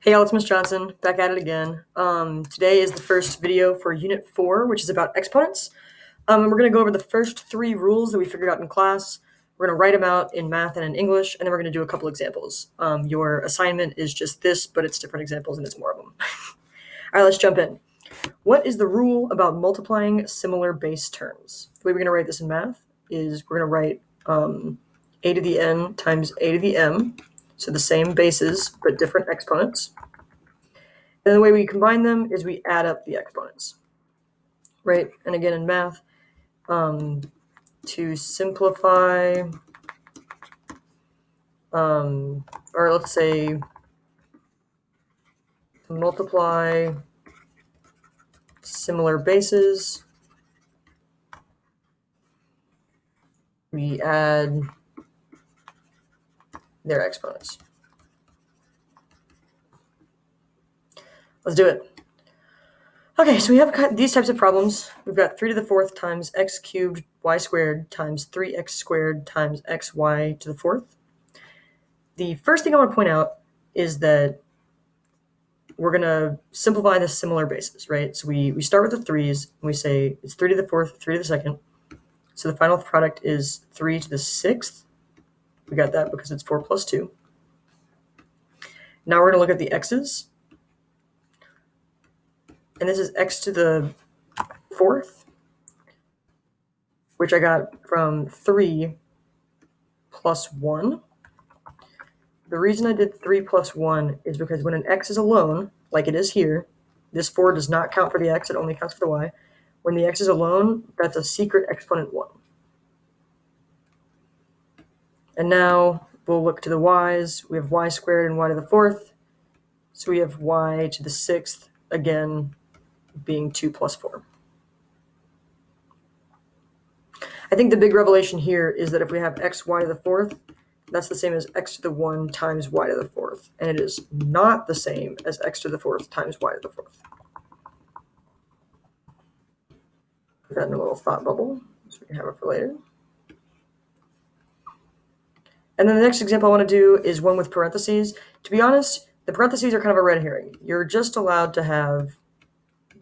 Hey y'all, it's Miss Johnson, back at it again. Today is the first video for Unit 4, which is about exponents. And we're going to go over the first 3 rules that we figured out in class. We're going to write them out in math and in English, and then we're going to do a couple examples. Your assignment is just this, but it's different examples and it's more of them. All right, let's jump in. What is the rule about multiplying similar base terms? The way we're going to write this in math is we're going to write a to the n times a to the m, so the same bases but different exponents. And the way we combine them is we add up the exponents, right? And again, in math, to simplify, or let's say to multiply similar bases, we add their exponents. Let's do it. Okay, so we have these types of problems. We've got 3 to the 4th times x cubed y squared times 3x squared times xy to the 4th. The first thing I want to point out is that we're going to simplify the similar bases, right? So we start with the 3's, and we say it's 3 to the 4th, 3 to the 2nd. So the final product is 3 to the 6th. We got that because it's 4 plus 2. Now we're going to look at the x's. And this is x to the 4th, which I got from 3 plus 1. The reason I did 3 plus 1 is because when an x is alone, like it is here, this 4 does not count for the x, it only counts for the y. When the x is alone, that's a secret exponent 1. And now we'll look to the y's. We have y squared and y to the 4th. So we have y to the 6th, again, being 2 plus 4. I think the big revelation here is that if we have x, y to the 4th, that's the same as x to the 1 times y to the 4th. And it is not the same as x to the 4th times y to the 4th. Put that in a little thought bubble so we can have it for later. And then the next example I want to do is one with parentheses. To be honest, the parentheses are kind of a red herring. You're just allowed to have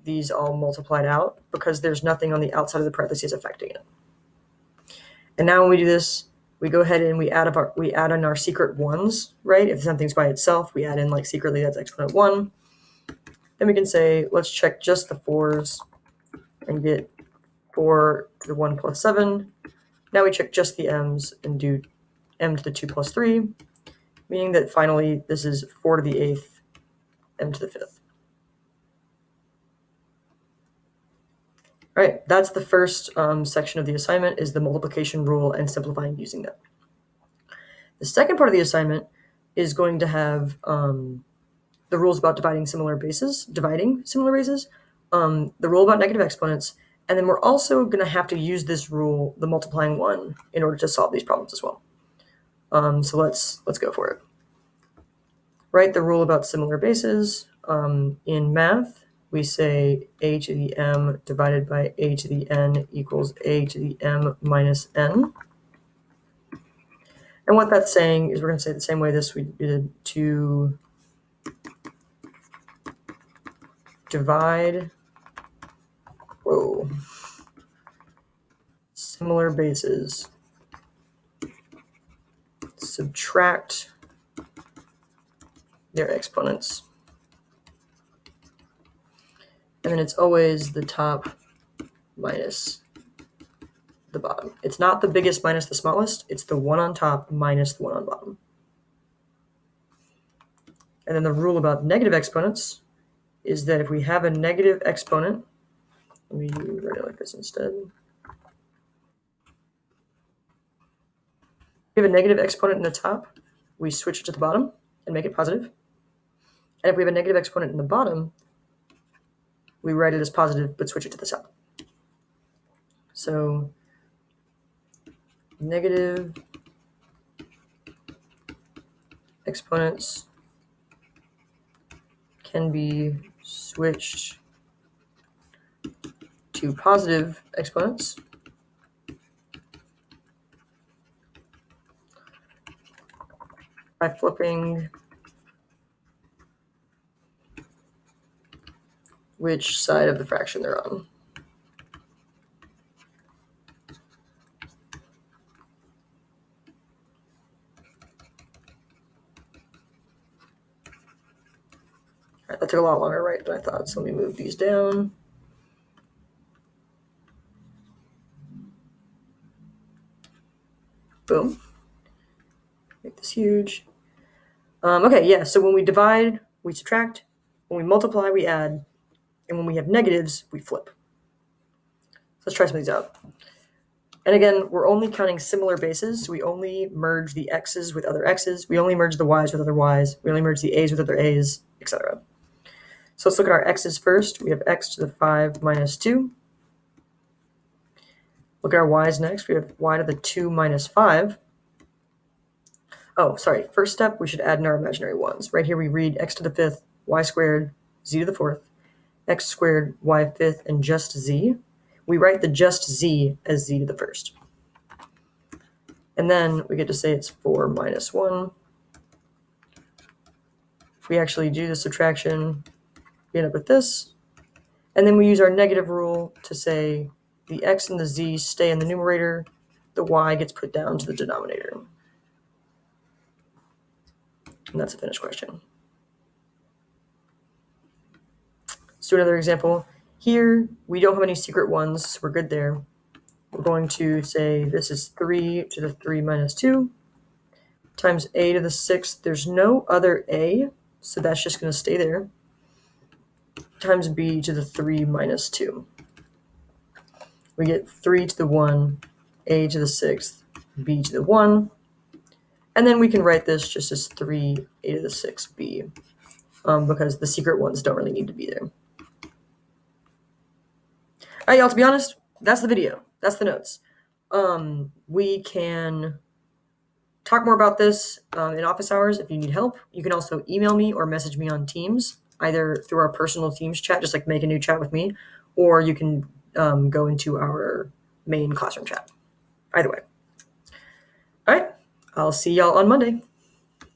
these all multiplied out because there's nothing on the outside of the parentheses affecting it. And now when we do this, we go ahead and we add in our secret 1's, right? If something's by itself, we add in like secretly that's exponent 1. Then we can say, let's check just the 4's and get 4 to the 1 plus 7. Now we check just the m's and do m to the 2 plus 3, meaning that finally this is 4 to the 8th, m to the 5th. All right, that's the first section of the assignment, is the multiplication rule and simplifying using that. The second part of the assignment is going to have the rules about dividing similar bases, the rule about negative exponents, and then we're also going to have to use this rule, the multiplying 1, in order to solve these problems as well. So let's go for it. Write the rule about similar bases. In math, we say a to the m divided by a to the n equals a to the m minus n. And what that's saying is we're going to say the same way this we did to divide similar bases, subtract their exponents, and then it's always the top minus the bottom. It's not the biggest minus the smallest, it's the one on top minus the one on bottom. And then the rule about negative exponents is that if we have a negative exponent, let me write it like this instead. If we have a negative exponent in the top, we switch it to the bottom and make it positive. And if we have a negative exponent in the bottom, we write it as positive but switch it to the top. So negative exponents can be switched to positive exponents by flipping which side of the fraction they're on. All right, that took a lot longer to write than I thought, so let me move these down. Boom. Make this huge. Okay, yeah, so when we divide, we subtract. When we multiply, we add. And when we have negatives, we flip. So let's try some of these out. And again, we're only counting similar bases. So we only merge the x's with other x's. We only merge the y's with other y's. We only merge the a's with other a's, etc. So let's look at our x's first. We have x to the 5 minus 2. Look at our y's next. We have y to the 2 minus 5. Oh, sorry. First step, we should add in our imaginary ones. Right here we read x to the 5th, y squared, z to the 4th, x squared, y 5th, and just z. We write the just z as z to the 1st. And then we get to say it's 4 minus 1. If we actually do the subtraction, we end up with this. And then we use our negative rule to say the x and the z stay in the numerator, the y gets put down to the denominator. And that's a finished question. Let's do another example. Here, we don't have any secret ones, so we're good there. We're going to say this is 3 to the 3 minus 2 times a to the 6th. There's no other a, so that's just going to stay there, times b to the 3 minus 2. We get 3 to the 1, a to the 6th, b to the 1. And then we can write this just as 3 a to the 6th b, because the secret ones don't really need to be there. All right, y'all, to be honest, that's the video. That's the notes. We can talk more about this in office hours if you need help. You can also email me or message me on Teams, either through our personal Teams chat, just like make a new chat with me, or you can go into our main classroom chat. Either way. All right, I'll see y'all on Monday.